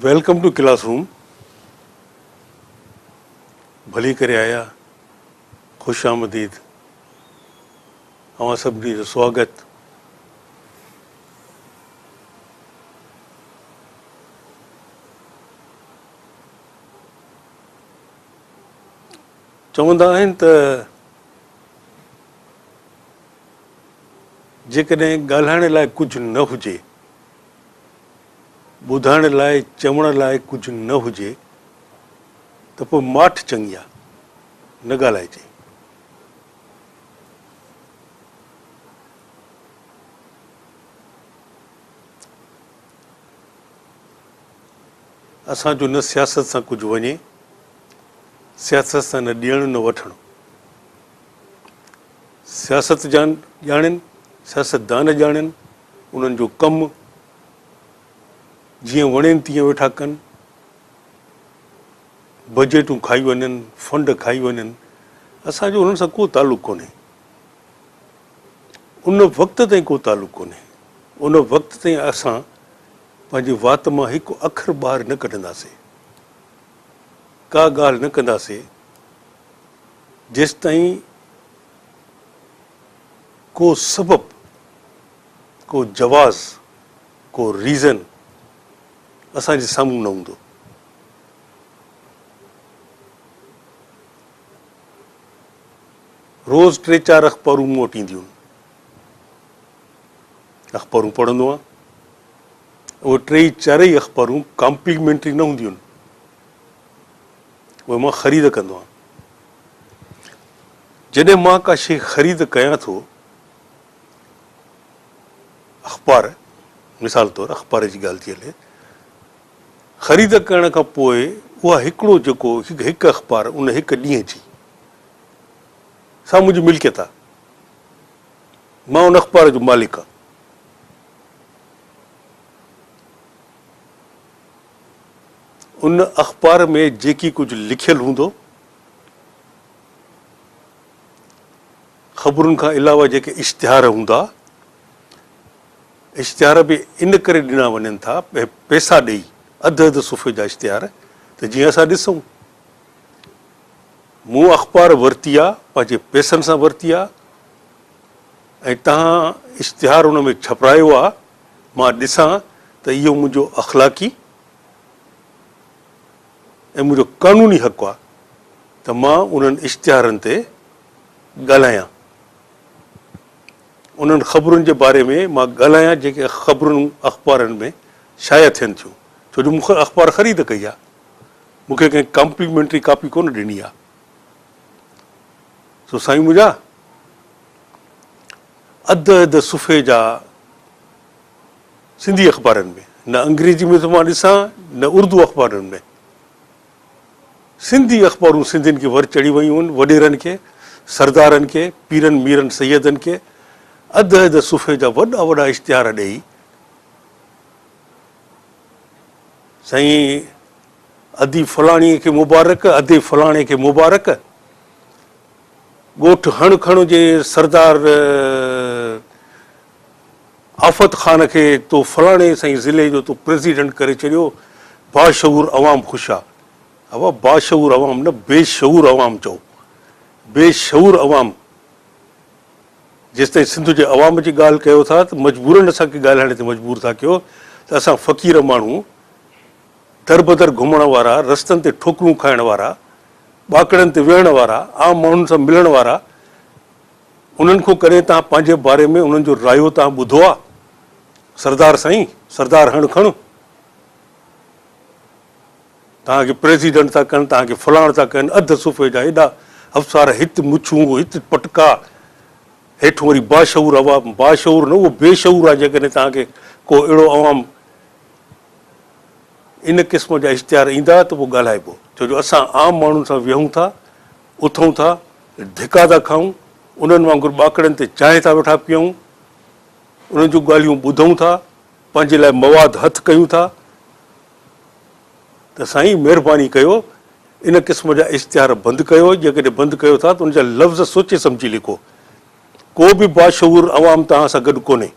Welcome two classroom. भली करे आया, खुश आमदीद, अवां सभिनी जो स्वागत। चवंदा आहिनि त जेकॾहिं ॻाल्हाइण लाइ कुझु न हुजे, ॿुधाइण लाइ चवण लाइ कुझु न हुजे त पोइ माठ चङी आहे, न ॻाल्हाइजे। असांजो न सियासत सां कुझु वञे, सियासत सां न ॾियणु न वठणु। सियासत ॼाणनि, सियासतदान ॼाणनि, उन्हनि जो कमु जीअं वणेनि तीअं वेठा कनि, बजटूं खाई वञनि, फंड खाई वञनि। असांजो उन्हनि सां को तालुक़ु कोन्हे, उन वक़्त ताईं को तालुक़ु कोन्हे। उन वक़्त ताईं असां पंहिंजी वात मां हिकु अखर ॿाहिरि न कढंदासीं, का ॻाल्हि न कंदासीं जेसि ताईं को सबबु, को जवाज़, को रीज़न असांजे साम्हूं न हूंदो। रोज़ 3-4 अख़बारूं मूं वटि ईंदियूं, अख़बारूं पढ़ंदो आहियां। उहे 3-4 अख़बारूं कॉम्प्लीमेंट्री न हूंदियूं आहिनि, उहे मां ख़रीद कंदो आहियां। जॾहिं मां का शइ ख़रीद कयां थो, अख़बार, मिसाल तौरु अख़बार जी ॻाल्हि थी हले, ख़रीद करण खां पोइ उहा हिकिड़ो जेको हिकु अख़बार, उन हिकु ॾींहं जी सा मुंहिंजी मिल्कियत आहे, मां उन अख़बार जो मालिक आहियां। उन अख़बार में जेकी कुझु लिखियलु हूंदो, ख़बरुनि खां अलावा जेके इश्तिहार हूंदा, इश्तिहार बि इन करे ॾिना वञनि था, पैसा ॾेई, अधु सुफ़े जा इश्तिहार, त जीअं असां ॾिसूं। मूं अख़बार वरिती आहे, पंहिंजे पैसनि सां वरिती आहे, ऐं तव्हां इश्तिहार उन में छपायो आहे, मां ॾिसां त इहो मुंहिंजो अख़लाक़ी ऐं मुंहिंजो क़ानूनी हक़ु आहे त मां उन्हनि इश्तिहारनि ते ॻाल्हायां, उन्हनि ख़बरुनि जे बारे में मां ॻाल्हायां जेके ख़बरुनि अख़बारनि में शाया थियनि थियूं। छो जो मूंखे अख़बार ख़रीद कई आहे, मूंखे कंहिं कॉम्प्लीमेंट्री कापी कोन ॾिनी आहे। सो साईं मुंहिंजा अधु सुफ़े जा सिंधी अख़बारनि में, न अंग्रेजी में त मां ॾिसां, न उर्दू अख़बारनि में, सिंधी अख़बारूं सिंधियुनि खे वर चढ़ी वियूं आहिनि। वॾेरनि खे, सरदारनि खे, पीरनि मीरनि सैयदनि खे अधु सुफ़े जा वॾा वॾा इश्तिहार ॾेई, साईं अधी फलाणीअ खे मुबारक, अधे फलाणे खे मुबारक, ॻोठु हण खण जे सरदार आफ़त ख़ान खे तो फलाणे साईं ज़िले जो तो प्रेसिडेंट करे छॾियो, बाशऊर अवाम ख़ुशि आहे। अवा बाशऊर अवाम न, बेशऊर अवाम चओ, बेशऊर अवाम। जेसिताईं सिंध जे अवाम जी ॻाल्हि कयो था त मजबूरनि असांखे ॻाल्हाइण ते मजबूर था कयो त असां फ़क़ीर माण्हू, दर बदर घुमण वारा, रस्तनि ते ठोकरूं खाइण वारा, ॿाकड़नि ते वेहण वारा, आम माण्हुनि सां मिलण वारा, उन्हनि खां कॾहिं तव्हां पंहिंजे बारे में उन्हनि जो रायो तव्हां ॿुधो आहे? सरदार साईं, सरदार हण खण, तव्हांखे प्रेसिडेंट था कनि, तव्हांखे फलाण था कनि, अधु सुफ़े जा हेॾा अफ़सार, हिते मुछूं, हिते पटका, हेठि वरी बाशऊर अवाम। बाशऊर न, उहो बेशऊर आहे जेकॾहिं तव्हांखे को अहिड़ो अवाम इन क़िस्म जा इश्तिहार ईंदा त पोइ ॻाल्हाइबो। छो जो असां आम माण्हुनि सां विहूं था, उथूं था, धिका था खाऊं, उन्हनि वांगुरु ॿाकड़नि ते चांहि था वेठा पियूं, उन्हनि जूं ॻाल्हियूं ॿुधूं था, पंहिंजे लाइ मवाद हथु कयूं था। त साईं महिरबानी कयो, इन क़िस्म जा इश्तिहार बंदि कयो। जेकॾहिं बंदि कयो था त उनजा लफ़्ज़ सोचे सम्झी लिखो। को बि बाशऊर अवाम तव्हां सां गॾु कोन्हे।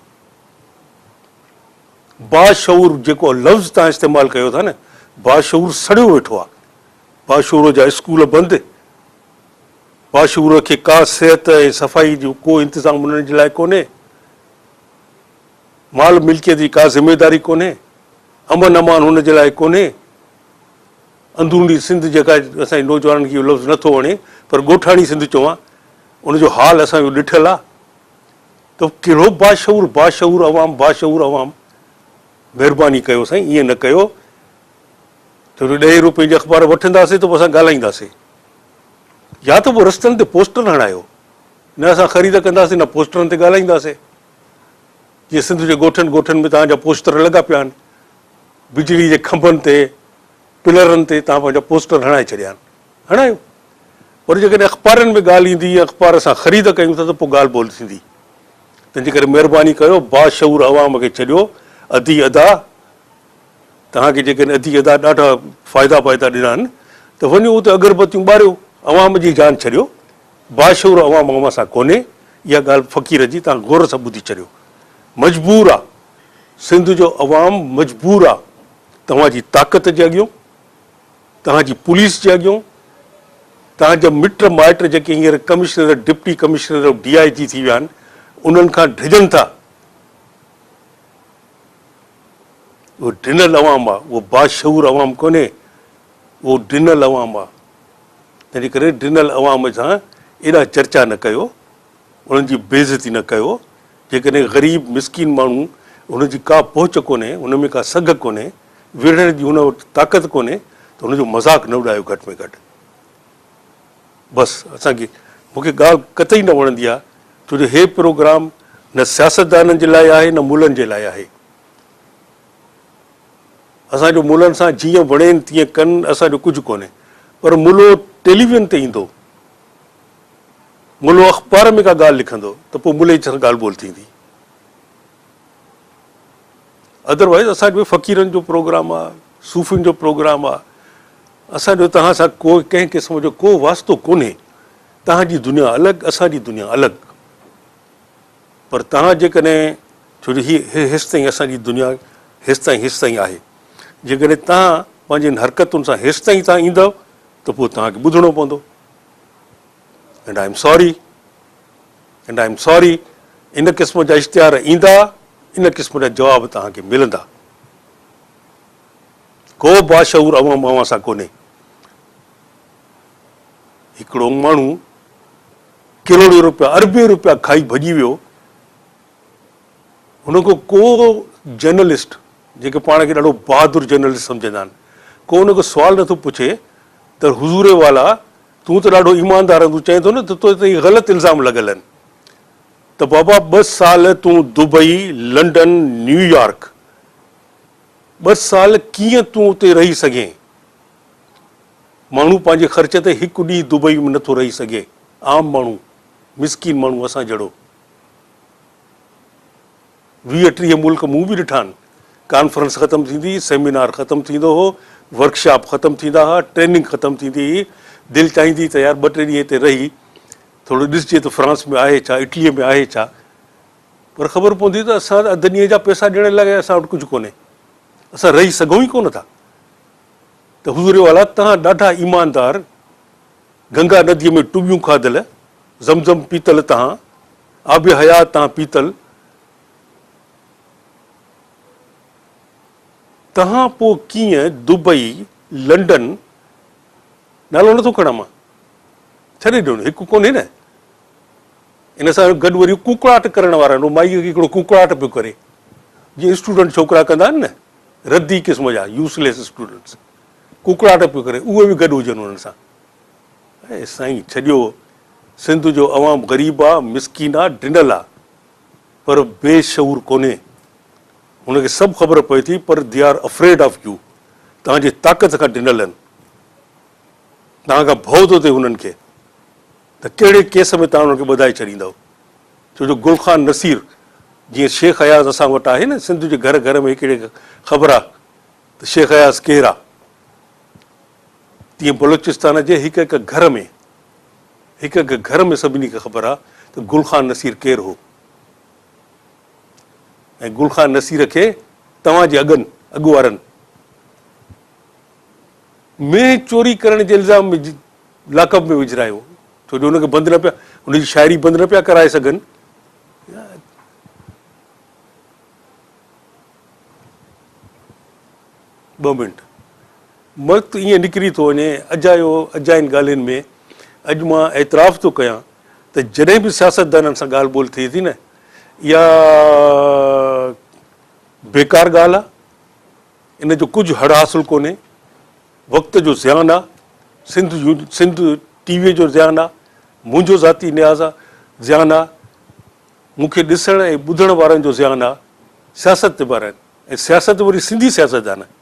बाशऊर जेको लफ़्ज़ तव्हां इस्तेमालु कयो था न, बाशऊर सड़ियो वेठो आहे। बाशऊर जा स्कूल बंदि, बाशऊर खे का सिहत ऐं सफ़ाई जो को इंतज़ाम उन्हनि जे लाइ कोन्हे, माल मिल्कियत जी का ज़िमेदारी कोन्हे, अमन अमान हुन जे लाइ कोन्हे। अंदरूनी सिंध जेका असांजे नौजवाननि खे इहो लफ़्ज़ नथो वणे, पर ॻोठाणी सिंध चवां, उनजो हाल असांजो ॾिठल आहे। त कहिड़ो बाशऊर बाशऊर अवाम, बाशऊर अवाम। महिरबानी कयो साईं, ईअं न कयो। छो जो 10 रुपए जा अख़बार वठंदासीं त पोइ असां ॻाल्हाईंदासीं, या त पोइ रस्तनि ते पोस्टर हणायो, न असां ख़रीद कंदासीं न पोस्टरनि ते ॻाल्हाईंदासीं। जीअं सिंध जे ॻोठनि ॻोठनि में तव्हांजा पोस्टर लॻा पिया आहिनि, बिजली जे खंभनि ते पिलरनि ते तव्हां पंहिंजा पोस्टर हणाए छॾिया आहिनि, हणायो। पर जेकॾहिं अख़बारनि में ॻाल्हि ईंदी, अख़बार असां ख़रीद कयूं था त पोइ ॻाल्हि ॿोल थींदी। तंहिंजे करे महिरबानी कयो, बाशऊर अवाम खे छॾियो अधी अदा। तव्हांखे जेकॾहिं अधी अदा ॾाढा फ़ाइदा ॾिना आहिनि त वञो उते अगरबत्तियूं ॿारियो, अवाम जी जान छॾियो। बाशऊर अवाम सां कोन्हे, इहा ॻाल्हि फ़क़ीर जी तव्हां गौर सां ॿुधी छॾियो। मजबूर आहे, सिंध जो अवाम मजबूर आहे तव्हांजी ताक़त जे अॻियां, तव्हांजी पुलिस जे अॻियां। तव्हांजा मिट माइट जेके हींअर कमिश्नर, डिप्टी कमिश्नर, DIG थी विया आहिनि, उन्हनि खां ढिजनि था। उहो ढिनल अवाम आहे, उहो बाशऊर अवाम कोन्हे, उहो ढिनल अवाम आहे। तंहिंजे करे ढिनल अवाम सां एॾा चर्चा न कयो, उन्हनि जी बेइज़ती न कयो। जेकॾहिं ग़रीब मिसकिन माण्हू, हुनजी का पहुच कोन्हे, हुन में का सघ कोन्हे, विढ़ण जी हुन वटि ताक़त कोन्हे, त हुनजो मज़ाक न उॾायो घटि में घटि। बसि असांखे, मूंखे ॻाल्हि कतई न वणंदी आहे, छो जो हे प्रोग्राम न सियासतदाननि जे लाइ आहे न मुलनि जे लाइ आहे। असांजो मुलनि सां जीअं वणेनि तीअं कनि, असांजो कुझु कोन्हे। पर मुलो टेलीविज़न ते ईंदो, मुलो अख़बार में का ॻाल्हि लिखंदो, त पोइ मुले सां ॻाल्हि ॿोल थींदी। अदरवाइज़ असांजो फ़क़ीरनि जो प्रोग्राम आहे, सूफ़ियुनि जो प्रोग्राम आहे। असांजो तव्हां सां को कंहिं क़िस्म जो को वास्तो कोन्हे। तव्हांजी दुनिया अलॻि, असांजी दुनिया अलॻि। पर तव्हां जेकॾहिं, छो जो हीअ हेसि ताईं असांजी दुनिया हेसि ताईं आहे, जेकॾहिं तव्हां पंहिंजनि हरकतुनि सां हेसि ताईं तव्हां ईंदव त पोइ तव्हांखे ॿुधणो पवंदो। एंड आई एम सॉरी, इन क़िस्म जा इश्तिहार ईंदा, इन क़िस्म जा जवाब तव्हांखे मिलंदा। को बाशऊर अवाम अवां सां कोन्हे। हिकिड़ो माण्हू करोड़ों रुपया, अरबे रुपया खाई भॼी वियो, हुनखां को जर्नलिस्ट, जेके पाण खे ॾाढो बहादुर जर्नलिस्ट सम्झंदा आहिनि, को हुनखां सुवाल नथो पुछे त हुज़ूर वाला तूं त ॾाढो ईमानदार आहे, तूं चए थो न त तो ते ग़लति इल्ज़ाम लॻल आहिनि, त बाबा 2 साल तूं दुबई, लंडन, न्यूयॉर्क, 2 साल कीअं तूं उते रही सघे? माण्हू पंहिंजे ख़र्च ते हिकु ॾींहुं दुबई में नथो रही सघे। आम माण्हू, मिसकिन माण्हू, असां जहिड़ो। 20-30 मुल्क मूं बि ॾिठा आहिनि। कॉन्फ्रेंस ख़तमु थींदी, सेमिनार ख़तमु थींदो हो, वर्कशॉप ख़तमु थींदा हुआ, ट्रेनिंग ख़तमु थींदी हुई। दिलि चाहींदी त यार 2-3 ॾींहं हिते रही थोरो ॾिसजे त फ्रांस में आहे छा, इटलीअ में आहे छा। पर ख़बर पवंदी त असां अधु ॾींहं जा पैसा ॾियण लाइ असां वटि कुझु कोन्हे, असां रही सघूं ई कोन था। त हुज़ूर वाला तव्हां ॾाढा ईमानदार, गंगा नदीअ में टुबियूं खाधल, ज़मज़म पीतल, तव्हां आब हयात तव्हां पीतल, तव्हां पोइ कीअं दुबई, लंडन, नालो नथो खणां मां, छॾे ॾियणो हिकु कोन्हे न। इन सां गॾु वरी कुकड़ाट करण वारा आहिनि, माईअ खे हिकिड़ो कुकड़ाट पियो करे, जीअं स्टूडेंट छोकिरा कंदा आहिनि न, रद्दी क़िस्म जा यूज़लेस स्टूडेंट्स, कुकड़ाट पियो करे, उहे बि गॾु हुजनि हुननि सां। ऐं साईं छॾियो, सिंध जो अवाम ग़रीब आहे, मिसकिन आहे, ढिनल आहे, पर बेशऊर कोन्हे। हुनखे सभु ख़बर पए थी, पर they are afraid of U. तव्हांजे ताक़त खां ढिनल आहिनि, तव्हांखां भउ थो थिए हुननि खे त कहिड़े केस में तव्हां हुननि खे ॿधाए छॾींदव। छो जो गुलखान नसीर, जीअं शेख हयाज़ असां वटि आहे न, सिंध जे घर घर में हिकिड़े ख़बर आहे त शेख हयाज़ केरु आहे, तीअं बलोचिस्तान जे हिकु हिकु घर में, हिकु हिकु घर में सभिनी खे ख़बर आहे त गुलखान नसीर केरु हो। ऐं गुलखान नसीर खे तव्हांजे अॻु वारनि में चोरी करण जे इल्ज़ाम में लाकअप में विझरायो, छो जो हुनखे बंदि न पिया, हुनजी शाइरी बंदि न पिया कराए सघनि। ॿ मिंट वक़्तु ईअं निकिरी थो वञे, अजाइनि ॻाल्हियुनि में अॼु मां एतिराफ़ थो कयां त जॾहिं बि सियासतदाननि सां ॻाल्हि ॿोल थिए थी न, इहा बेकार ॻाल्हि आहे, इन जो कुझु हड़ हासिलु कोन्हे, वक़्त जो ज़ियान आहे, सिंध टीवीअ जो ज़ियान आहे, मुंहिंजो ज़ाती न्याज़ आहे, ज़ियान आहे, मूंखे ॾिसण ऐं ॿुधण वारनि जो ज़ियान आहे, सियासत ते वारा आहिनि, ऐं सियासत वरी सिंधी सियासतदान आहे।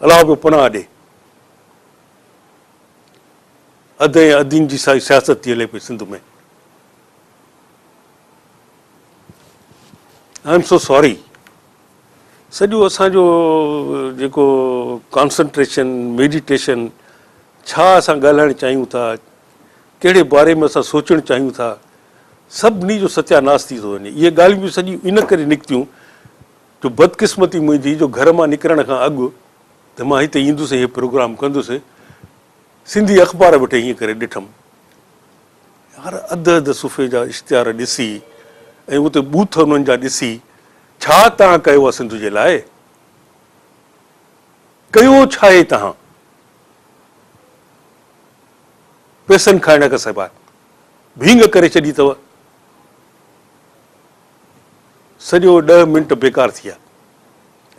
अलाह पियो पनाह ॾे, अध ऐं अधीन जी सियासत थी हले पई सिंध में। आई एम सो सॉरी। सॼो असांजो जेको कॉन्संट्रेशन, मेडिटेशन, छा असां ॻाल्हाइणु चाहियूं था, कहिड़े बारे में असां सोचणु चाहियूं था, सभिनी जो सत्यानाश थी थो वञे। इहे ॻाल्हियूं बि सॼियूं इन करे निकितियूं जो बदकिस्मती मुंहिंजी जो घर मां निकिरण खां अॻु त मां हिते ईंदुसि, इहे प्रोग्राम कंदुसि, सिंधी अख़बार वटि ईअं करे ॾिठुमि, यार अधु सुफ़े जा इश्तिहार ॾिसी ऐं उते बूथ उन्हनि जा ॾिसी, छा तव्हां कयो आहे सिंध जे लाइ? कयो छा आहे तव्हां? पैसनि खाइण खां सवाइ भींग करे छॾी अथव। सॼो 10 मिंट बेकार थी विया।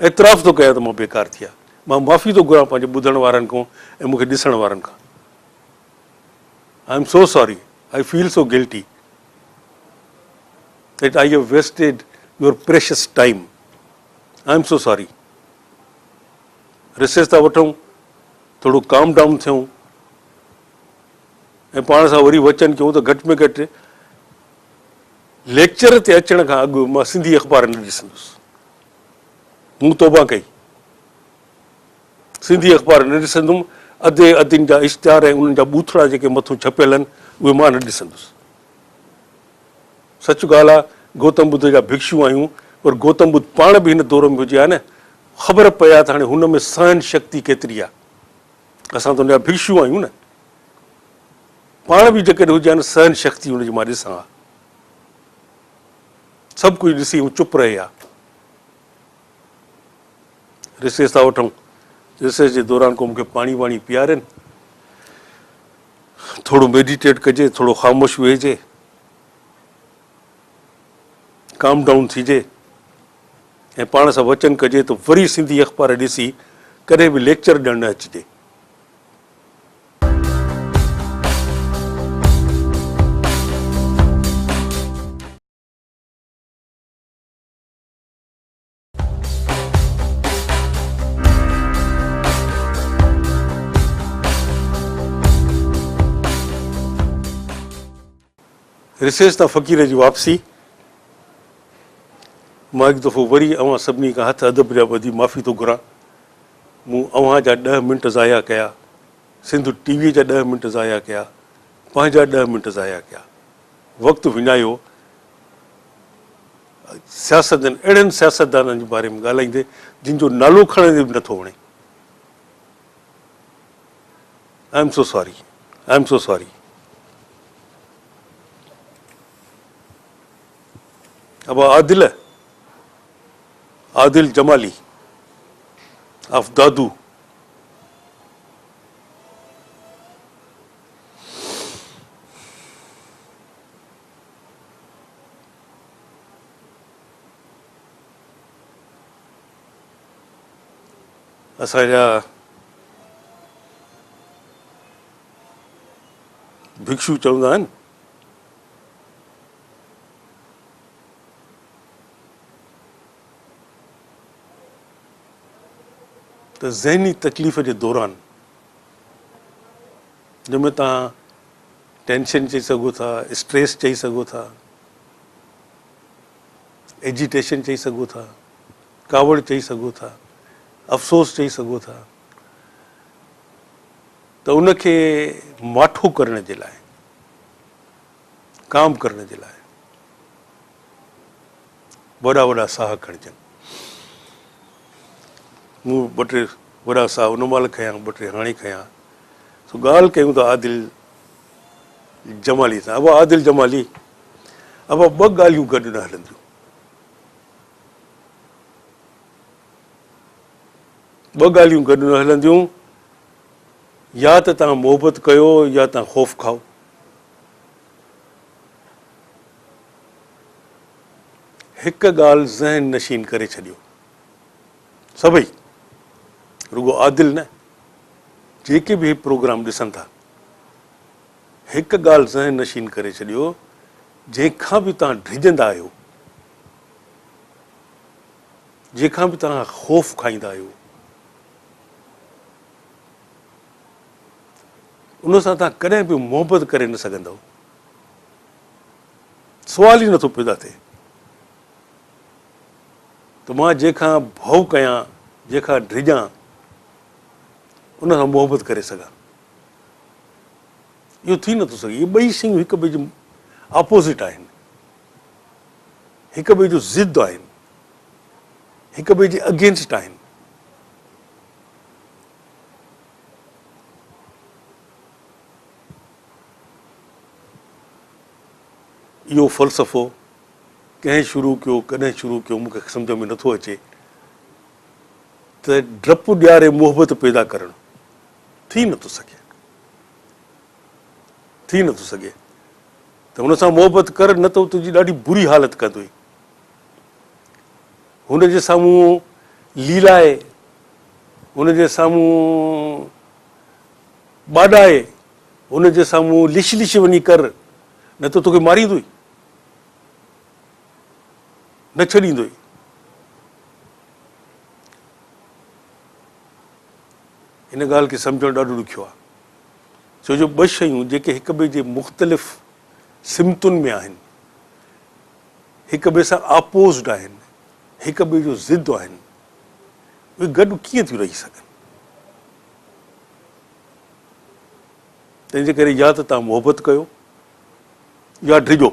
एतिराफ़ थो कयां त मां बेकार थी विया। मां माफ़ी थो घुरां पंहिंजे ॿुधण वारनि खां ऐं मूंखे ॾिसण वारनि खां। आई am so sorry, I feel so guilty that I have wasted your precious time. I am so sorry. Recess था वठूं, थोरो काम डाउन थियूं ऐं पाण सां वरी वचन कयूं त घटि में घटि लेक्चर ते अचण खां अॻु मां सिंधी अख़बार न ॾिसंदुसि। मूं तौबा कई, सिंधी अख़बार न ॾिसंदुमि, अधे अधीन जा इश्तिहार ऐं उन्हनि जा ॿूथड़ा जेके मथां छपियल आहिनि उहे मां न ॾिसंदुसि। सच ॻाल्हि आहे, गौतम बुद्ध जा भिक्षु आहियूं, पर गौतम बुद्ध पाण बि हिन दौर में हुजे हा न, ख़बर पए आहे त हाणे हुन में सहन शक्ति केतिरी आहे। असां त हुनजा भिक्षु आहियूं न, पाण बि जेकॾहिं हुजे हा न सहन शक्ति हुनजी मां ॾिसां हा। सभु कुझु ॾिसी हू चुप रहे हा। रिसेस था वठूं, रिसेस जे दौरान को मूंखे पाणी वाणी पीआरनि, थोरो मेडिटेट कजे, थोरो ख़ामोश वेहिजे, काम डाउन थीजे ऐं पाण सां वचन कजे त वरी सिंधी अख़बार ॾिसी कॾहिं बि लेक्चर ॾियणु न अचिजे। रिसेस तां फ़क़ीर जी वापसी। मां हिकु दफ़ो वरी अव्हां सभिनी खां हथ अदब जा ॿधी माफ़ी थो घुरां। मूं अव्हां जा 10 मिंट ज़ाया कया, सिंध टीवीअ जा 10 मिंट ज़ाया कया, पंहिंजा 10 मिंट ज़ाया कया, वक़्तु विञायो सियासतदान, अहिड़नि सियासतदाननि जे बारे में ॻाल्हाईंदे जिन जो नालो खणंदे बि नथो वणे। आई am so sorry, I am so sorry. अब आदिल जमाली ऑफ दादू, असांजा भिक्षु चवंदा आहिनि त ज़हनी तकलीफ़ जे दौरान, जंहिंमें तव्हां टेंशन चई सघो था, स्ट्रेस चई सघो था, एजिटेशन चई सघो था, कावड़ चई सघो था, अफ़सोस चई सघो था, त उनखे माठो करण जे लाइ, काम करण जे लाइ वॾा वॾा साह खणजनि। मूं ॿ टे वॾा साहब उन महिल खयां, 2-3 हाणे खयां। सो ॻाल्हि कयूं था आदिल जमाली सां। अब आदिल जमाली, अब 2 ॻाल्हियूं गॾु न हलंदियूं। 2 ॻाल्हियूं गॾु न हलंदियूं। या त तव्हां मोहबत कयो या तव्हां ख़ौफ़ खाओ। हिकु ॻाल्हि ज़हन नशीन करे छॾियो सभई, रुगो आदिल न, जेके बि प्रोग्राम ॾिसनि था, हिकु ॻाल्हि ज़हन नशीन करे छॾियो, जंहिंखां बि तव्हां डिॼंदा आहियो, जंहिंखां बि तव्हां ख़ौफ़ खाईंदा आहियो, उन सां तव्हां कॾहिं बि मोहबत करे न सघंदव। सुवाल ई नथो पैदा थिए त मां जंहिंखां भउ कयां, जंहिंखां डिॼां, उन सां मोहबत करे सघां। इहो थी नथो सघे। इहे 2 शयूं हिक ॿिए जी ऑपोज़िट आहिनि, हिक ॿिए जो ज़िद आहिनि, हिक ॿिए जे अगेंस्ट आहिनि। इहो फ़लसफ़ो कंहिं शुरू कयो, कॾहिं शुरू कयो, मूंखे सम्झ में नथो अचे त डपु ॾियारे मोहबत पैदा करणु थी नथो सघे, थी नथो सघे। त हुन सां मोहबत कर, न त तुंहिंजी ॾाढी बुरी हालत कंदुई। हुन जे साम्हूं लीलाए, हुन जे साम्हूं ॿाॾाए, हुन जे साम्हूं लिश लिश वञी कर, न त तोखे मारींदुई, न छॾींदुई। हिन ॻाल्हि खे सम्झणु ॾाढो ॾुखियो आहे, छो जो 2 शयूं जेके हिक ॿिए जे मुख़्तलिफ़ सिमतुनि में आहिनि, हिक ॿिए सां अपोज़्ड आहिनि, हिक ॿिए जो ज़िद आहिनि, उहे गॾु कीअं थियूं रही सघनि? तंहिंजे करे या त तव्हां मोहबत कयो या डिॼो।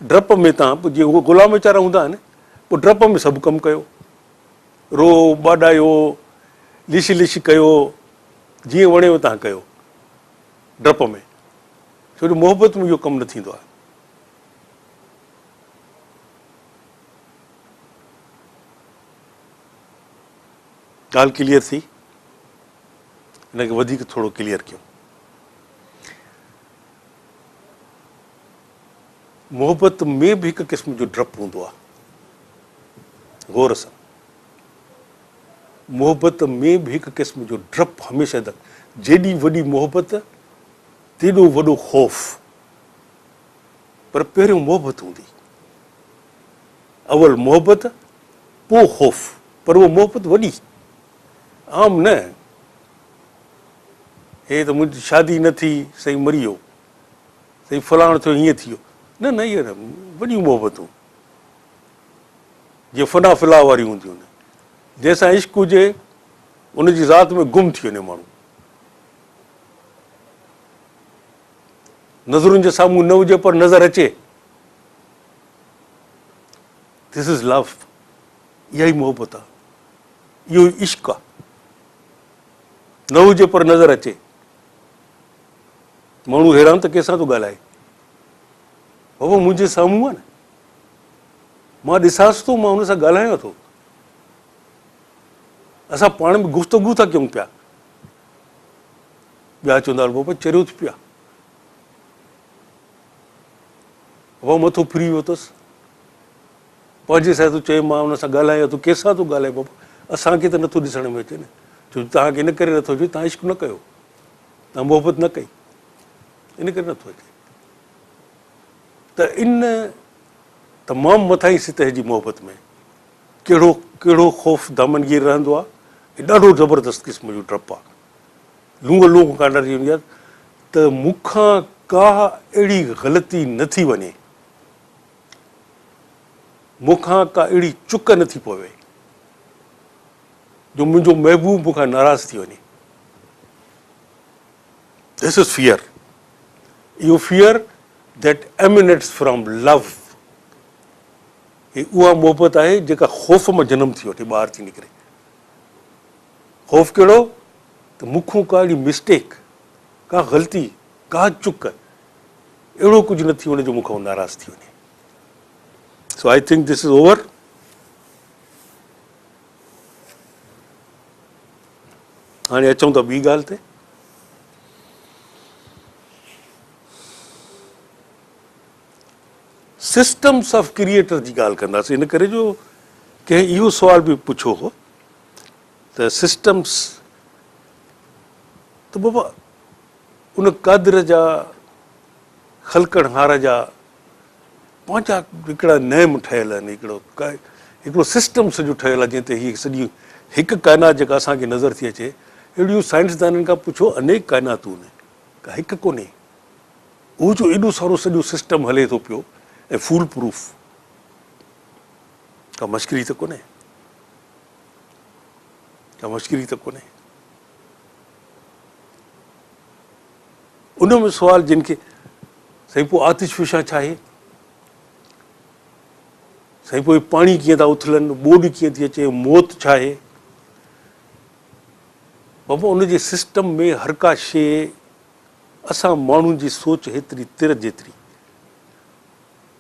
डप में तव्हां, जीअं उहे ग़ुलाम वीचारा हूंदा आहिनि, पोइ डप में सभु कमु कयो, रो ॿाॾायो, लिश लिश कयो, जीअं वणेव तव्हां कयो डप में, छो जो मोहबत में इहो कमु न थींदो आहे। ॻाल्हि क्लियर थी? हिनखे वधीक थोरो क्लियर कयूं। मोहबत में बि हिकु क़िस्म जो डपु हूंदो आहे, गौर सां। मोहबत में बि हिकु क़िस्म जो डपु हमेशह त, जेॾी वॾी मोहबत तेॾो वॾो ख़ौफ़। पर पहिरियों मोहबत हूंदी, अवल मोहबत पोइ ख़ौफ़, पर उहा मोहबत वॾी, आम न। हे त मुंहिंजी शादी न थी, सही मरी वियो, सही फलाणो थियो, हीअं थी वियो, न न, इहे न वॾियूं मोहबतूं, जीअं फना फिला वारियूं हूंदियूं आहिनि, जंहिंसां इश्क हुजे उनजी ज़ात में गुम थी वञे माण्हू, नज़रुनि जे साम्हूं न हुजे पर नज़र अचे, दिस इज़ लव। इहा ई मोहबत आहे, इहो ई इश्क आहे। न हुजे पर नज़र अचे, माण्हू हैरान त कंहिंसां थो ॻाल्हाए, बाबा मुंहिंजे साम्हूं आहे न, मां ॾिसांसि थो, मां हुन सां ॻाल्हायां थो, असां पाण में गुफ़्तगू था कयूं पिया। ॿिया चवंदा बाबा चरियो थी पिया, बाबा मथो फिरी वियो अथसि, पंहिंजे सां थो चए मां हुन सां ॻाल्हायां थो, कंहिंसां थो ॻाल्हाए बाबा, असांखे त नथो ॾिसण में अचे न, छो तव्हांखे इन करे नथो अचे, तव्हां इश्क न कयो, तव्हां मोहबत न कई, इन करे नथो अचे। त इन तमामु मथां सतह जी मोहबत में कहिड़ो कहिड़ो ख़ौफ़ दामनगीर रहंदो आहे, हे ॾाढो ज़बरदस्त क़िस्म जो डपु आहे। लूंग लूंग कांड थी वेंदी आहे त मूंखां का अहिड़ी ग़लती न थी वञे, मूंखां का अहिड़ी चुक न थी पवे जो मुंहिंजो महबूब मूंखां नाराज़ थी वञे। This is fear. इहो fear that emanates from love, ही उहा मोहबत आहे जेका ख़ौफ़ मां जनम थी वठे, ॿाहिरि थी निकिरे। ख़ौफ़ कहिड़ो त मूंखों का अहिड़ी मिस्टेक, का ग़लती, का चुक अहिड़ो कुझु न थी वञे जो मूंखां नाराज़ थी वञे. So I think this is over. हाणे अचूं था ॿी ॻाल्हि ते. सिस्टम्स ऑफ क्रिएटर जी ॻाल्हि कंदासीं. इन करे जो कंहिं इहो सुवाल बि पुछियो हो त सिस्टम्स त बाबा उन क़ादिर जा ख़लकणहार जा पंहिंजा हिकिड़ा नेम ठहियल आहिनि, हिकिड़ो सिस्टम सॼो ठहियल आहे जंहिं ते हीअ सॼी हिकु काइनात जेका असांखे नज़र थी अचे. अहिड़ियूं साइंसदाननि खां पुछो अनेक काइनातूं आहिनि, का हिकु कोन्हे. उहो जो एॾो सारो सॼो सिस्टम हले थो पियो ऐं फूल प्रूफ, का मश्करी त कोन्हे, का मश्करी त कोन्हे. उन में सुवाल जिन खे साईं पोइ आतिशफ़िशा छा आहे, साईं पोइ पाणी कीअं था उथलनि, ॿोॾि कीअं थी अचे, मौत छा आहे. बाबा उनजे सिस्टम में हर का शइ असां माण्हुनि जी सोच हेतिरी तिर जेतिरी,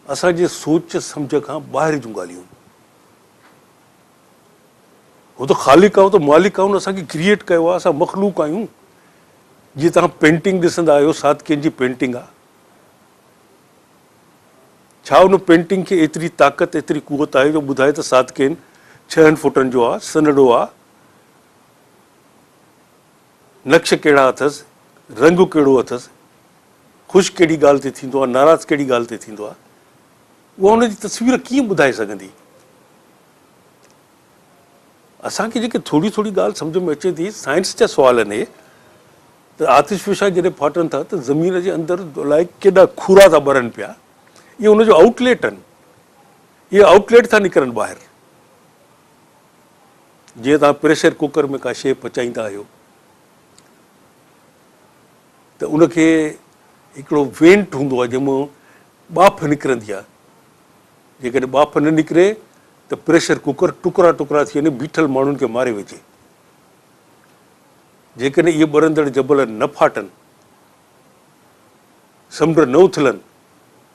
असांजे सोच सम्झ खां ॿाहिरि जूं ॻाल्हियूं. हो त ख़ालिक आहे, हो त मालिक आहे, हुन असांखे क्रिएट कयो आहे, असां मख़लूक आहियूं. जीअं तव्हां पेंटिंग ॾिसंदा आहियो, सादकेन जी पेंटिंग आहे, छा उन पेंटिंग खे एतिरी ताक़त, एतिरी कुवत आहे जो ॿुधाए त सादकेन 6 फुटनि जो आहे, सनड़ो आहे, नक्श कहिड़ा अथसि, रंग कहिड़ो अथसि, ख़ुशि कहिड़ी ॻाल्हि ते थींदो आहे, नाराज़ कहिड़ी ॻाल्हि ते थींदो आहे. उहा हुनजी तस्वीर कीअं ॿुधाए सघंदी. असांखे जेके थोरी थोरी ॻाल्हि सम्झ में अचे थी, साइंस जा सुवाल आहिनि त आतिशफ़िशा जॾहिं फाटनि था त ज़मीन जे अंदरि अलाए केॾा खूरा था ॿरनि पिया. इहे हुनजो आउटलेट आहिनि, इहे आउटलेट था निकिरनि ॿाहिरि. जीअं तव्हां प्रेशर कुकर में का शइ पचाईंदा आहियो त उनखे हिकिड़ो वेंट हूंदो आहे जंहिंमां बाफ़ निकिरंदी आहे. जेकॾहिं बाफ़ न निकिरे त प्रेशर कुकर टुकड़ा टुकड़ा थी वञे, बीठल माण्हुनि खे मारे विझे. जेकॾहिं इहे ॿरंदड़ जबल न फाटनि, समुंड न उथलनि,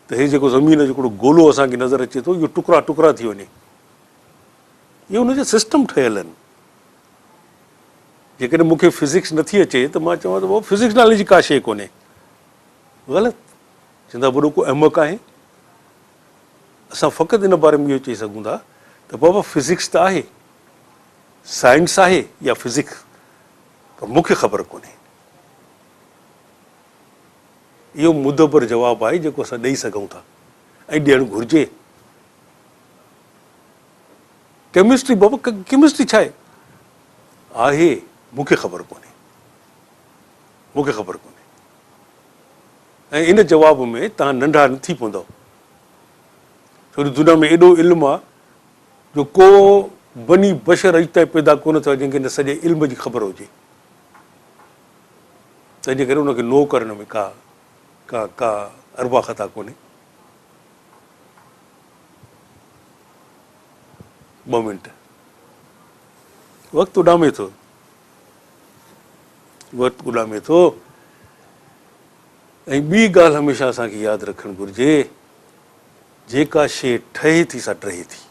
त हे जेको ज़मीन जो हिकिड़ो गोलो असांखे नज़र अचे थो, इहो टुकड़ा टुकड़ा थी वञे. इहे हुनजा सिस्टम ठहियल आहिनि. जेकॾहिं मूंखे फिज़िक्स नथी अचे त मां चवां त भाउ फिज़िक्स नाले जी का शइ कोन्हे. ग़लति चवंदा, वॾो को अहमक आहे. असां फ़क़ति इन बारे में इहो चई सघूं था त बाबा फिज़िक्स त आहे, साइंस आहे या फिज़िक्स, पर मूंखे ख़बर कोन्हे. इहो मुदबर जवाबु आहे जेको असां ॾेई सघूं था ऐं ॾियणु घुरिजे. केमिस्ट्री, बाबा केमिस्ट्री छा आहे, आहे मूंखे ख़बर कोन्हे, मूंखे ख़बर कोन्हे. ऐं इन जवाब में तव्हां नंढा न थी पवंदव, छो जो दुनिया में एॾो इल्मु आहे जो को बनी बशर अॼु ताईं पैदा कोन थियो जंहिंखे न सॼे इल्म जी ख़बर हुजे. तंहिंजे करे उनखे नो करण में का का का अरबा ख़ता कोन्हे. 2 मिंट वक़्तु उॾामे थो, वक़्तु उॾामे थो. ऐं ॿी ॻाल्हि हमेशह असांखे यादि रखणु घुरिजे, जेका शइ ठहे थी सा टहे थी.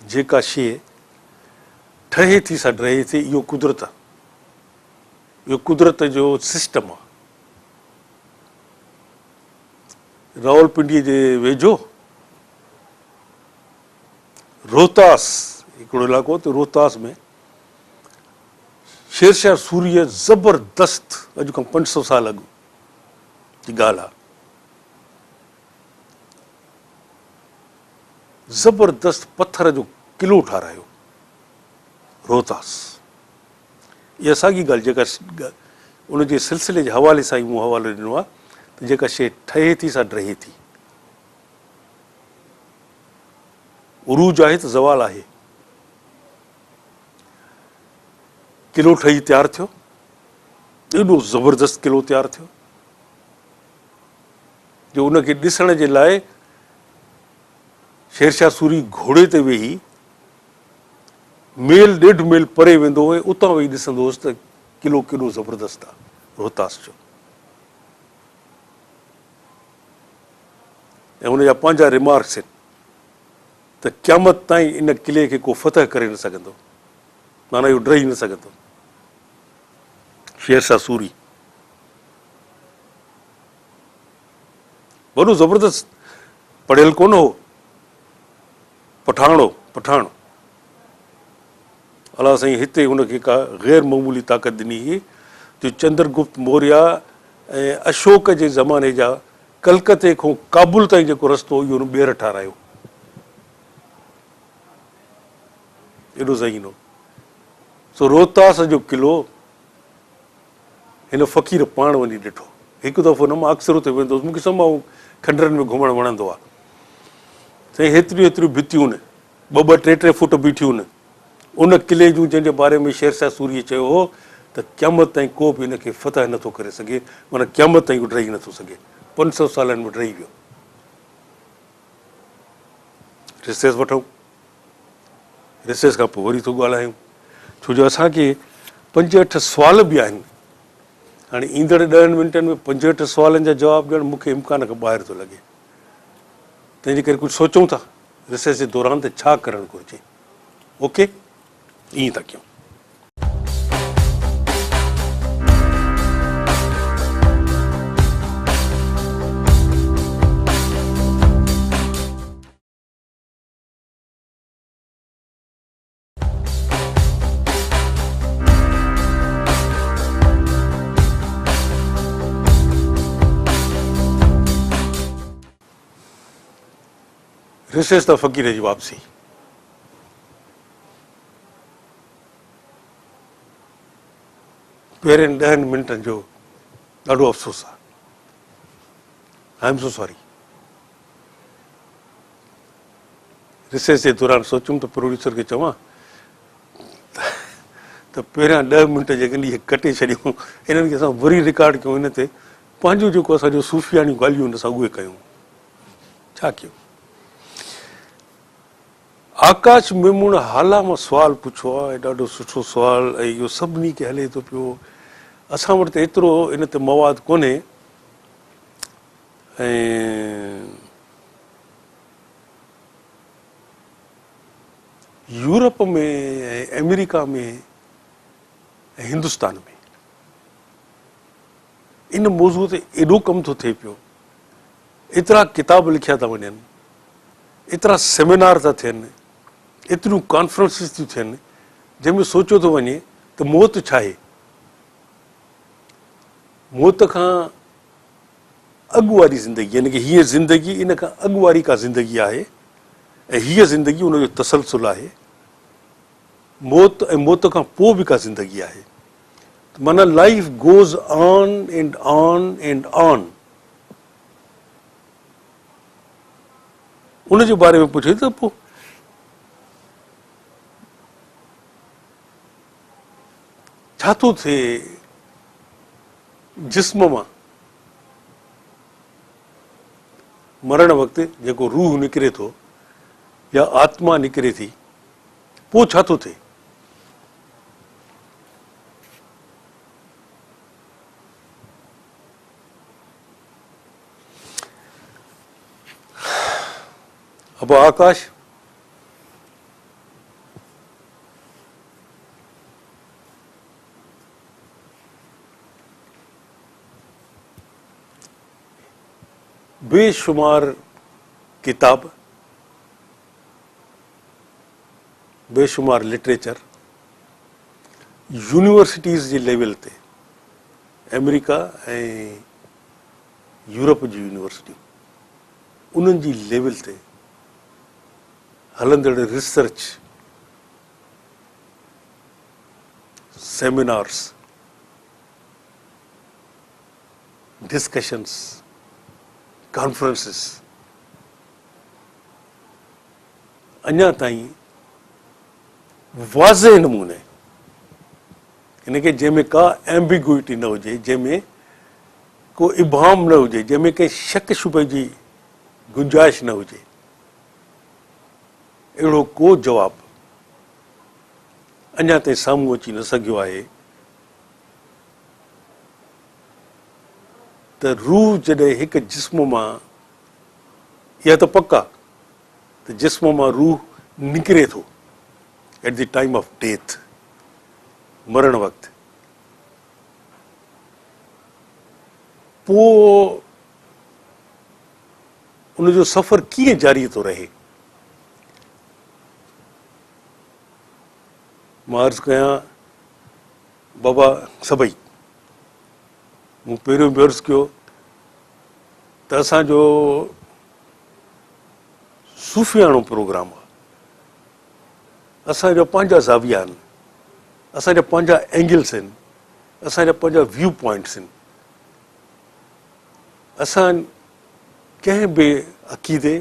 जेका शइ ठहे थी सा टहे थी, इहो कुदरत आहे, इहो कुदरत जो सिस्टम आहे. रावलपिंडीअ जे वेझो रोहतास हिकिड़ो इलाइक़ो, त रोहतास में शेरशाह सूरीअ ज़बरदस्त, अॼु खां 500 साल अॻु जी ॻाल्हि आहे, ज़बरदस्त पत्थर जो किलो ठारायो रोहतास. इहा साॻी ॻाल्हि जेका उनजे सिलसिले जे हवाले सां ई मूं हवालो ॾिनो आहे त जेका शइ ठहे थी सा रहे थी. उरूज आहे त ज़वाल आहे. किलो ठही तयारु थियो, एॾो ज़बरदस्त किलो तयारु थियो जो उनखे ॾिसण जे लाइ शेरशाह सूरी घोड़े ते वेही मेल 1.5 मील परे वेंदो ऐं उतां वेही ॾिसंदो हुउसि त क़िलो केॾो ज़बरदस्त आहे रोहतास जो। ऐं हुनजा पंहिंजा रिमार्क्स आहिनि त क़यामत ताईं इन क़िले खे को फतह करे न सघंदो, माना इहो डही न सघंदो। शेरशाह सूरी वॾो ज़बरदस्त पढ़ियल कोन हो, पठाण। अलाह साईं हिते हुनखे का ग़ैर मामूली ताक़त ॾिनी हुई जो चंद्रगुप्त मौर्य ऐं अशोक जे ज़माने जा कलकते खां काबुल ताईं जेको रस्तो इहो ॿीहर ठारायो। एॾो ज़हीन हो। सो रोहतास जो क़िलो हिन फ़क़ीर पाण वञी ॾिठो। हिकु दफ़ो न मां अक्सर हुते वेंदो हुउसि, मूंखे समाऊं खंडरनि में घुमणु वणंदो आहे। साईं हेतिरियूं भितियूं आहिनि, 2-2, 3-3 फुट बीठियूं आहिनि उन क़िले जूं जंहिंजे बारे में शेरशाह सूरीअ चयो हो त क़यामत ताईं को बि हिनखे फतह नथो करे सघे, माना क़यामत ताईं उहो डही नथो सघे। 500 सालनि में डही वियो। रिसेस वठूं, रिसेस खां पोइ वरी थो ॻाल्हायूं, छो जो असांखे 5-8 सुवाल बि आहिनि। हाणे ईंदड़ 10 मिंटनि में 5-8 सुवालनि जा जवाब ॾियणु मूंखे इम्कान खां ॿाहिरि थो लॻे। तंहिंजे करे कुझु सोचूं था रिसेस जे दौरान त छा करणु घुरिजे। ओके, ईअं था कयूं। रिसेस त फ़क़ीर जी वापसी। पहिरें 10 मिंटनि जो ॾाढो अफ़सोस आहे। I am so sorry. Recess जे दौरान सोचुमि त प्रोड्यूसर खे चवां त पहिरियां 10 मिंट जेके इहे कटे छॾियूं, इन्हनि खे असां वरी रिकॉर्ड कयूं, हिन ते पंहिंजो जेको असांजो सूफ़ियानी ॻाल्हियूं आहिनि असां उहे कयूं। छा कयूं? आकाश मेमूण हाला मां सुवालु पुछो आहे, ॾाढो सुठो सुवालु, ऐं इहो सभिनी खे हले थो पियो। असां वटि त एतिरो इन ते मवाद कोन्हे, ऐं यूरोप में ऐं अमेरिका में ऐं हिंदुस्तान में इन मौज़ूअ ते एॾो कमु थो थिए पियो, एतिरा किताब लिखिया था वञनि, एतिरा सेमिनार था थियनि, एतिरियूं कॉन्फ्रेंसिस थियूं थियनि, जंहिंमें सोचियो थो वञे त मौत छा आहे। मौत खां अॻु वारी ज़िंदगी, यानी की हीअ ज़िंदगी इन खां अॻु वारी का ज़िंदगी आहे, ऐं हीअ ज़िंदगी उनजो तसलसुल आहे। मौत ऐं मौत खां पोइ बि का ज़िंदगी आहे। माना life goes on and on and on. उनजे बारे में पुछे त पोइ छा थो थिए जिस्म मां मरण वक़्तु जेको रूह निकिरे थो या आत्मा निकिरे थी, पोइ छा थो थिए? अब आकाश बेशुमार किताब, बेशुमार लिटरेचर, यूनिवर्सिटीज़ जे लेवल ते अमेरिका ऐं यूरोप जी यूनिवर्सिटियूं, उन्हनि जी लेवल ते हलंदड़ रिसर्च, सेमिनार्स, डिस्कशन्स, कॉन्फ्रेंसिस अञा ताईं वाज़े नमूने, इनखे जंहिंमें का एम्बिग्युइटी न हुजे, जंहिंमें को इबाम न हुजे, जंहिंमें कंहिं शक शुबे जी गुंजाइश न हुजे, अहिड़ो को जवाबु अञा ताईं साम्हूं अची न सघियो आहे त रूह जॾहिं हिकु जिस्म मां, इहा त पक आहे त जिस्म मां रूह निकिरे थो at the time of death, मरण वक़्तु, पोइ उनजो सफ़र कीअं जारी थो रहे। मां अर्ज़ु कयां बाबा सभई, मूं पहिरियों बि अर्ज़ु कयो त असांजो सूफ़ियाणो प्रोग्राम आहे, असांजा पंहिंजा ज़ाविया आहिनि, असांजा पंहिंजा एंगल्स आहिनि, असांजा पंहिंजा व्यू पॉइंट्स आहिनि। असां कंहिं बि अक़ीदे,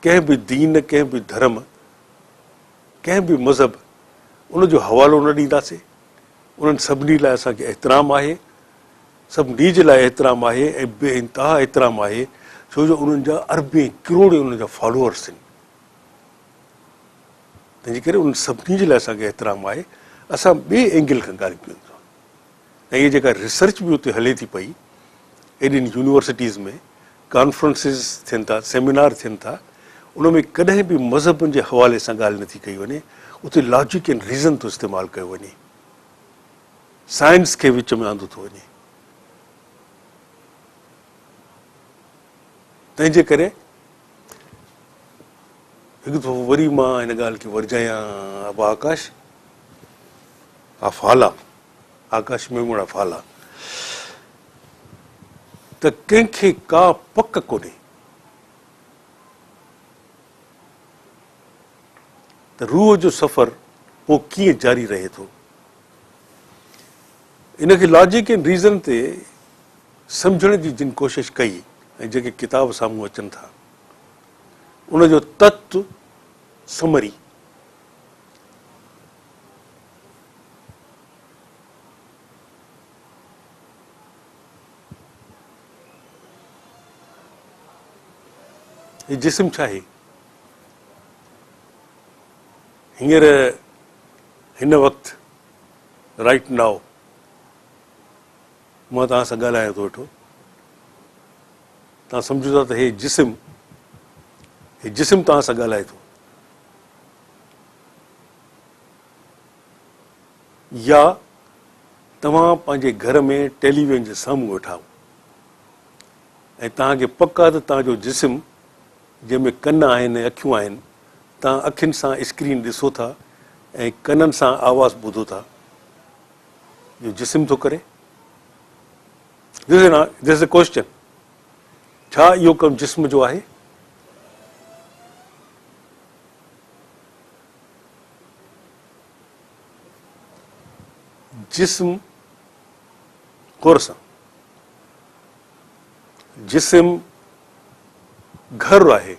कंहिं बि दीन, कंहिं बि धर्म, कंहिं बि मज़हब उनजो हवालो न ॾींदासीं। उन्हनि सभिनी लाइ असांखे एतिराम आहे, सभिनी जे लाइ एतिराम आहे ऐं बे इंतिहा एतिराम आहे, छो जो उन्हनि जा अरबे करोड़ उन्हनि जा फॉलोअर्स आहिनि। तंहिंजे करे उन्हनि सभिनी जे लाइ असांखे एतिराम आहे। असां ॿिए एंगल खां ॻाल्हि कयूं था ऐं इहा जेका रिसर्च बि उते हले थी पई, एॾियुनि यूनिवर्सिटीज़ में कॉन्फ्रेंसिस थियनि था, सेमिनार थियनि था, उन में कॾहिं बि मज़हबनि जे हवाले सां ॻाल्हि नथी कई वञे, उते लॉजिक एंड रीज़न थो इस्तेमालु कयो वञे, साइंस खे विच में आंदो थो वञे। तंहिंजे करे हिकु दफ़ो वरी मां हिन ॻाल्हि खे वरजायां, अब आकाश फाला, आकाश में मुड़ा फाला, त कंहिंखे का पक कोन्हे त रूह जो सफ़र पोइ कीअं जारी रहे थो। इनखे लॉजिक एंड रीज़न ते सम्झण जी जिन कोशिश कई ऐं जेके किताब साम्हूं अचनि था, उनजो तत्व समरी जिस्म छा आहे। हींअर हिन वक़्तु राइट नाउ मां तव्हां सां ॻाल्हायां थो वेठो, तव्हां सम्झो था त हे जिस्म तव्हां सां ॻाल्हाए थो, या तव्हां पंहिंजे घर में टेलीविज़न जे साम्हूं वेठा हो ऐं तव्हांखे पक आहे त तव्हांजो जिस्म जंहिंमें कन आहिनि, अखियूं आहिनि, तव्हां अखियुनि सां स्क्रीन ॾिसो था ऐं कननि सां आवाज़ ॿुधो था, इहो जिस्म थो करे। दिस इज़ अ क्वेश्चन, छा इहो कमु जिस्म जो आहे? जिस्म गौर सां, जिस्म घर आहे,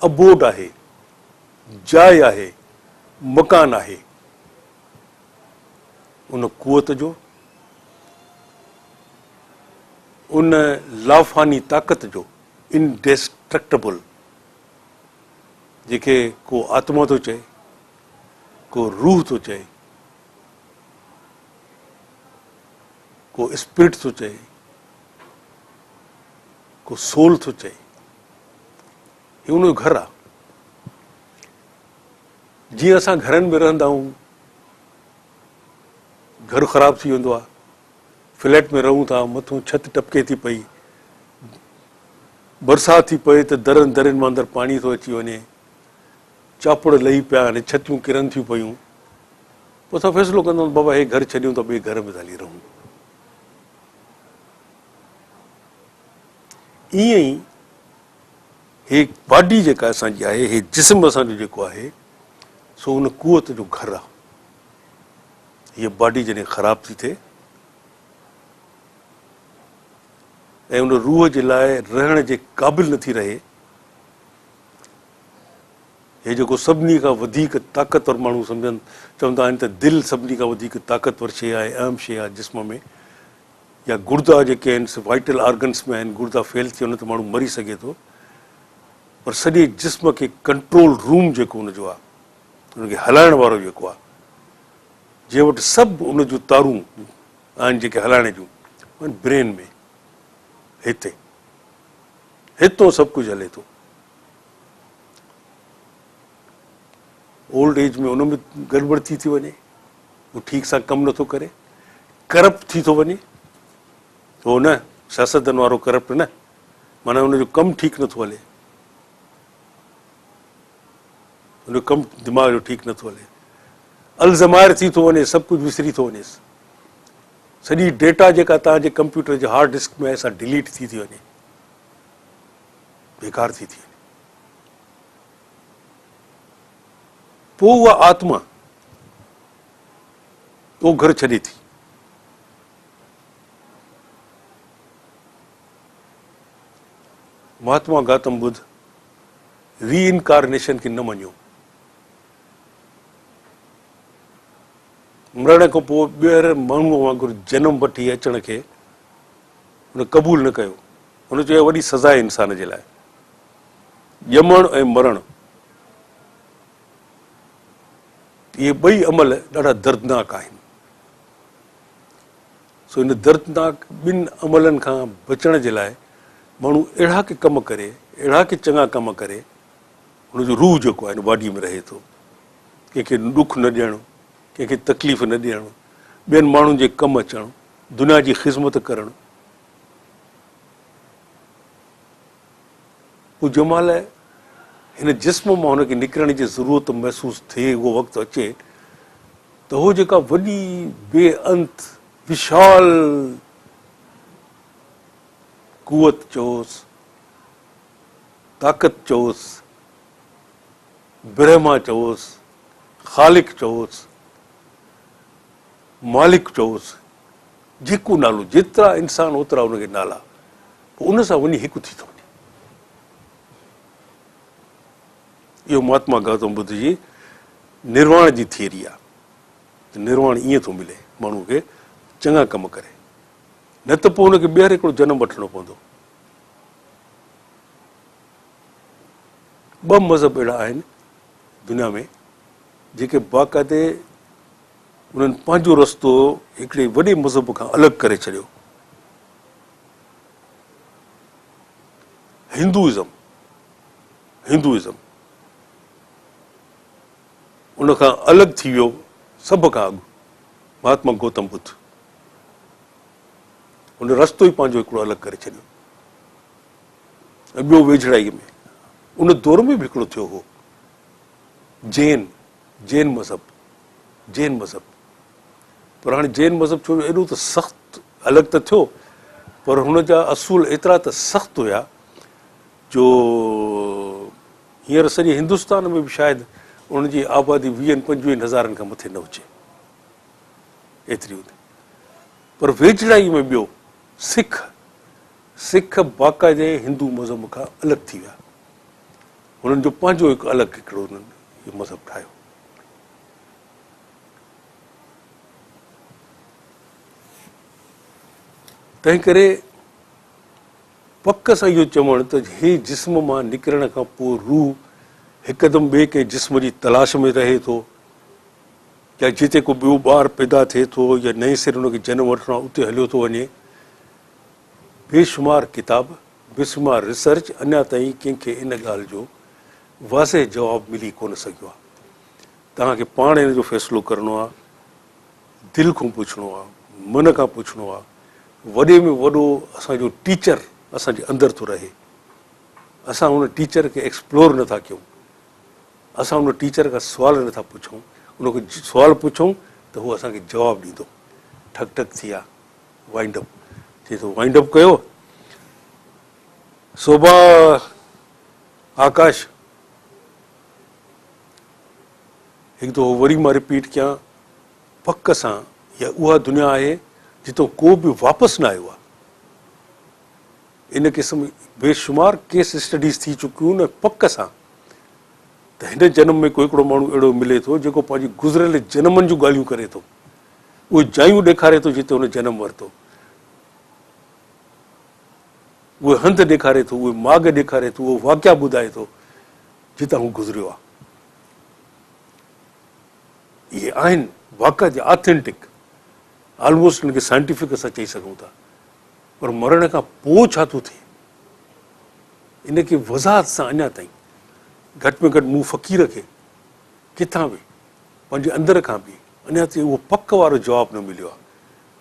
अबोड आहे, जाइ आहे, मकान आहे, उन कुवत जो, उन लाफ़ानी ताक़त जो, इनडेस्ट्रक्टेबल, जेके को आत्मा थो चए, को रूह थो चए, को स्पिरिट थो चए, को सोल थो चए, ही उनजो घर आहे। जीअं असां घरनि में रहंदा आहियूं, घर ख़राबु थी वेंदो आहे, फ्लैट में रहूं था, मथां छत टपके थी पई, बरसाति थी पए त दरनि मां अंदरि पाणी थो अची वञे, चापड़ लही पिया आहिनि, छतियूं किरनि थियूं पयूं, पोइ असां फ़ैसिलो कंदा आहियूं बाबा हे घर छॾियूं त ॿिए घर में था हली रहूं। ईअं ई हे बॉडी जेका असांजी आहे, हे जिस्म असांजो जेको आहे, सो उन कुवत जो घर आहे। हीअ बॉडी जॾहिं ख़राबु थी थिए ऐं उन रूह जे लाइ रहण जे क़ाबिल नथी रहे, हे जेको सभिनी खां वधीक ताक़तवर माण्हू सम्झनि, चवंदा आहिनि त दिलि सभिनी खां वधीक ताक़तवर शइ आहे, अहम शइ आहे जिस्म में, या गुर्दा जेके आहिनि वाइटल ऑर्गन्स में आहिनि, गुर्दा फेल थी वञे त माण्हू मरी सघे थो। पर सॼे जिस्म खे कंट्रोल रूम जेको हुनजो आहे, हुनखे हलाइण वारो जेको आहे, जंहिं वटि सभु उन जूं तारूं आहिनि जेके हलाइण जूं, ब्रेन में, हिते हितां सभु कुझु हले थो। ओल्ड एज में उन में गड़बड़ थी वञे, उहो ठीकु सां कमु नथो करे, करप्ट थी थो वञे, हो न सियासतदान वारो करप्ट न, माना हुनजो कमु ठीकु नथो हले, हुनजो कमु दिमाग़ जो ठीकु नथो हले, अल्ज़मायर थी थो वञे, सभु कुझु विसरी थो वञेसि, सॼी डेटा जेका तव्हांजे कंप्यूटर जे हार्ड डिस्क में असां डिलीट थी वञे, बेकार थी वञे। पोइ उहा आत्मा उहो घर छॾे थी। महात्मा गौतम बुद्ध रीइनकारनेशन खे न मञियो, मरण खां पोइ ॿीहर माण्हूअ वांगुरु जनम वठी अचण खे हुन क़बूल न कयो। हुन चयो वॾी सज़ा आहे इंसान जे लाइ, ॼमण ऐं मरण इहे ॿई अमल ॾाढा दर्दनाक आहिनि। सो इन दर्दनाक ॿिनि अमलनि खां बचण जे लाइ माण्हू अहिड़ा के कम करे, अहिड़ा के चङा कम करे, हुनजो रूह जेको आहे बॉडी में रहे थो। कंहिंखे ॾुख न ॾियणु, कंहिंखे तकलीफ़ न ॾियणु, ॿियनि माण्हुनि जे कमु अचणु, दुनिया जी ख़िदमत करणु। पोइ जंहिं महिल हिन जिस्म मां हुनखे निकिरण जी ज़रूरत महसूसु थिए, उहो वक़्तु अचे, त उहो जेका वॾी बेअंत विशाल कुवत चओसि, ताक़त चओसि, ब्रह्मा चओसि, ख़ालिक चओसि, मालिक चओसि, जेको नालो, जेतिरा इंसान ओतिरा उनखे नाला, पोइ उन सां वञी हिकु थी थो वञे। इहो महात्मा गौतम बुद्ध जी निर्वाण जी थियरी आहे। निर्वाण ईअं थो मिले माण्हू खे चङा कम करे, न त पोइ हुनखे ॿीहर हिकिड़ो जनमु वठिणो पवंदो। ॿ मज़हब अहिड़ा आहिनि दुनिया में जेके बाक़ाइदे उन्हनि पंहिंजो रस्तो हिकिड़े वॾे मज़हब खां अलॻि करे छॾियो। हिंदुइज़म उन खां अलॻि थी वियो सभ खां अॻु महात्मा गौतम बुद्ध। उन रस्तो ई पंहिंजो हिकिड़ो अलॻि करे छॾियो। ऐं ॿियो वेझड़ाईअ में उन दौर में बि हिकिड़ो थियो हो जैन मज़हब। पर हाणे जैन मज़हब छो एॾो त सख़्तु अलॻि त थियो, पर हुन जा असूल एतिरा त सख़्तु हुया जो हींअर सॼे हिंदुस्तान में बि शायदि उनजी आबादी 20-25 हज़ारनि खां मथे न हुजे, एतिरी हुजे। पर वेझड़ाई में ॿियो सिख बाक़ाइदे हिंदू मज़हब खां अलॻि थी विया। हुननि जो पंहिंजो हिकु अलॻि हिकिड़ो हुननि इहो मज़हब ठाहियो। तंहिं करे पक सां इहो चवणु त हे जिस्म मां निकिरण खां पोइ रूह हिकदमि ॿिए कंहिं जिस्म जी तलाश में रहे थो, या जिते को ॿियो ॿार पैदा थिए थो या नए सिर हुनखे जनमु वठिणो आहे उते हलियो थो वञे। बेशुमार किताब, बेशुमार रिसर्च, अञा ताईं कंहिंखे इन ॻाल्हि जो वाज़े जवाबु मिली कोन सघियो आहे। तव्हांखे पाण हिन जो फ़ैसिलो करिणो आहे, दिलि खां पुछिणो आहे, मन खां पुछिणो आहे। वॾे में वॾो असांजो टीचर असांजे अंदरि थो रहे, असां हुन टीचर खे एक्सप्लोर नथा कयूं, असां हुन टीचर खां सुवाल नथा पुछूं। उनखे सुवाल पुछूं त उहो असांखे जवाबु ॾींदो। ठक ठक थी आहे, वाइंडअप चए थो, वाइंडअप कयो। शोभा आकाश, हिकु दफ़ो वरी मां रिपीट कयां, पक सां इहा उहा दुनिया आहे जितो को बि वापसि न आयो आहे। इन क़िस्म बेशुमार केस स्टडीज़ थी चुकियूं न पक सां त हिन जनम में को हिकिड़ो माण्हू अहिड़ो मिले थो जेको पंहिंजी गुज़िरियल जनमनि जूं ॻाल्हियूं करे थो, उहे जायूं ॾेखारे थो जिते हुन जनमु वरितो। उहे हंधि ॾेखारे थो, उहे माॻ ॾेखारे थो, उहो वाक़िया ॿुधाए थो जितां हू गुज़रियो आहे। इहे आहिनि वाक़िया जा ऑथेंटिक, ऑलमोस्ट हिनखे साइंटिफिक असां चई सघूं था। पर मरण खां पोइ छा थो थिए इनखे वज़ाहत सां अञा ताईं घटि में घटि मूं फ़क़ीर खे किथां बि पंहिंजे अंदर खां बि अञा ताईं उहो पक वारो जवाबु न मिलियो आहे।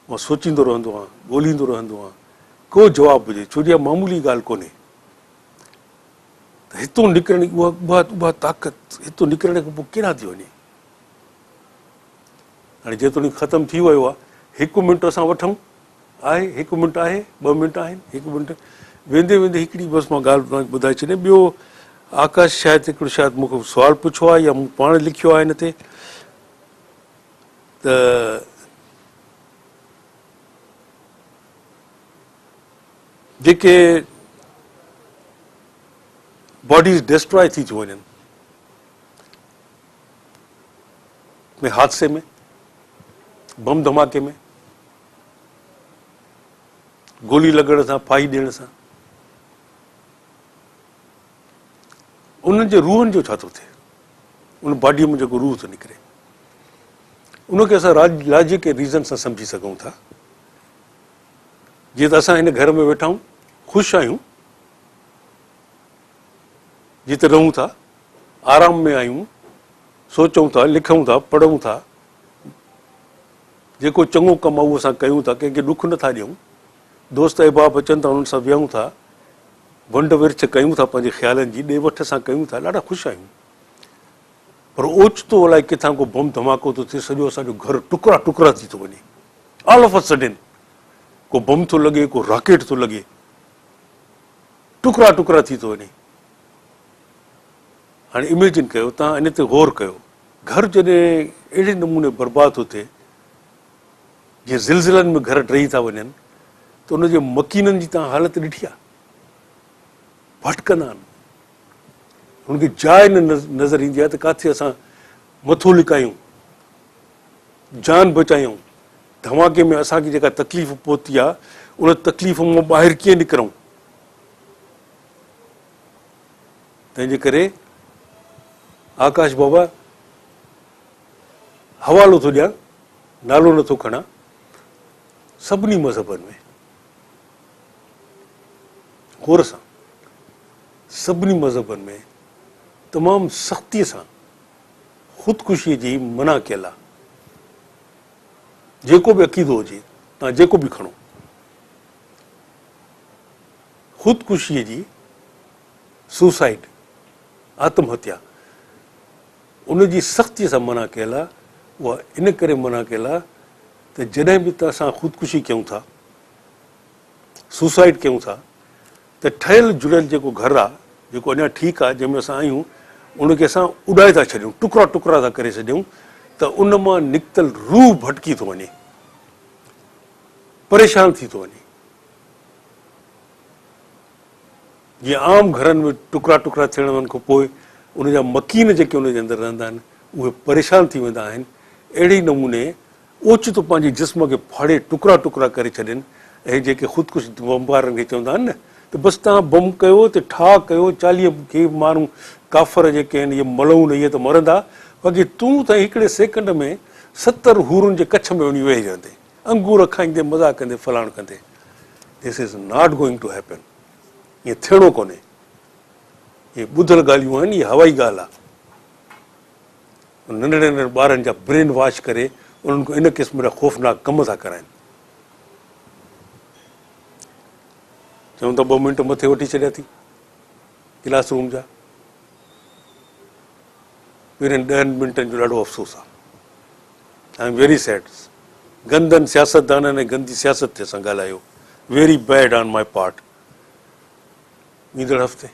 मां सोचींदो रहंदो आहियां, ॻोल्हींदो रहंदो आहियां, को जवाबु हुजे, छो जो इहा मामूली ॻाल्हि कोन्हे। त हितां निकिरण उहा ताक़त हितां निकिरण खां पोइ केॾा थी वञे। हाणे जेतोणीकि ख़तमु थी वियो आहे, 1 मिंट असां वठूं, आहे 1 मिंट आहे, 2 मिंट आहिनि, 1 मिंट वेंदे वेंदे हिकिड़ी बसि मां ॻाल्हि तव्हांखे ॿुधाए छॾियां। ॿियो आकाश शायदि हिकिड़ो शायदि मूंखे सुवालु पुछियो आहे या मूं पाण लिखियो आहे हिन ते, त जेके बॉडीज़ डिस्ट्रॉय थी थियूं वञनि में हादसे में, बम धमाके में, गोली लॻण सां, फाही ॾियण सां, उन्हनि जे रूहनि जो छा थो थिए, उन बॉडीअ में जेको रूह थो निकिरे, उनखे असां लॉजिक के रीज़न सां सम्झी सघूं था। जीअं त असां हिन घर में वेठा आहियूं, ख़ुशि आहियूं, जिते रहूं था, आराम में आहियूं, सोचूं था, लिखूं था, पढ़ूं था, जेको चङो कमु आहे उहो असां कयूं था, कंहिंखे ॾुख नथा ॾियूं, दोस्त अहबाब अचनि था उन्हनि सां विहूं था, वंड विर्छ कयूं था, पंहिंजे ख़्यालनि जी ॾे वठ सां कयूं था, ॾाढा ख़ुशि आहियूं। पर ओचितो अलाए किथां को बम धमाको थो थिए, सॼो असांजो घर टुकड़ा टुकड़ा थी थो वञे, ऑल ऑफ अ सडन को बम थो लॻे, को रॉकेट थो लॻे, टुकड़ा टुकड़ा थी थो वञे। हाणे इमेजिन कयो, तव्हां इन ते गौर कयो, घर जॾहिं अहिड़े नमूने बर्बाद थो थिए, जीअं ज़िलज़िलनि में घर टही था वञनि, त उनजे मकीननि जी तव्हां हालत ॾिठी आहे, भटकंदा आहिनि, हुनखे जाइ नज़र ईंदी आहे त किथे असां मथो लिकायूं, जान बचायूं, धमाके में असांखे जेका तकलीफ़ पहुती आहे उन तकलीफ़ मां ॿाहिरि कीअं निकिरूं। तंहिंजे करे आकाश बाबा हवालो थो ॾियां, नालो नथो खणां, सभिनी मज़हबनि में गौर सां, सभिनी मज़हबनि में तमामु सख़्तीअ सां ख़ुदकुशीअ जी मना कयल आहे। जेको बि अक़ीदो हुजे, तव्हां जेको बि खणो, ख़ुदकुशीअ जी, सुसाइड, आत्महत्या, उनजी सख़्तीअ सां मना कयल आहे। उहा इन करे मना कयल आहे त जॾहिं बि त असां ख़ुदकुशी कयूं था, सुसाइड कयूं था, त ठहियल जुड़ियल जेको घरु आहे, जेको अञा ठीकु आहे, जंहिंमें असां आहियूं, उनखे असां उॾाए था छॾियूं, टुकड़ा टुकड़ा था करे छॾियूं, त उन मां निकितल रूह भटकी थो वञे, परेशान थी थो वञे। जीअं आम घरनि में टुकड़ा टुकड़ा थियण खां पोइ उनजा मकीन जेके उनजे अंदरि रहंदा आहिनि उहे परेशान थी वेंदा आहिनि। अहिड़े ई नमूने ओचितो पंहिंजे जिस्म खे फाड़े टुकड़ा टुकड़ा करे छॾनि, ऐं जेके ख़ुदकुशी बमबारनि खे चवंदा आहिनि न, त बसि तव्हां बम कयो त ठा कयो, 40 खे माण्हू काफ़र जेके आहिनि, इहे मलूं न, इहे त मरंदा, बाक़ी तूं त हिकिड़े सेकंड में 70 हूरुनि जे कच्छ में वञी वेही रहंदे, अंगूर खाईंदे, मज़ा कंदे, फलाण कंदे। This is not going to happen. ईअं थियणो कोन्हे। इहे ॿुधल ॻाल्हियूं आहिनि, इहा हवाई ॻाल्हि आहे। नंढड़े नंढड़े ॿारनि जा ब्रेन वॉश करे उन्हनि खां इन क़िस्म जा ख़ौफ़नाक कम था कराइनि। चऊं त 2 मिंट मथे वठी छॾिया थी क्लासरूम जा, पहिरियनि 10 मिंटनि जो ॾाढो अफ़सोस आहे। I am very sad. गंदनि सियासतदाननि ऐं गंदी सियासत ते असां ॻाल्हायो, very bad on my part. ईंदड़ हफ़्ते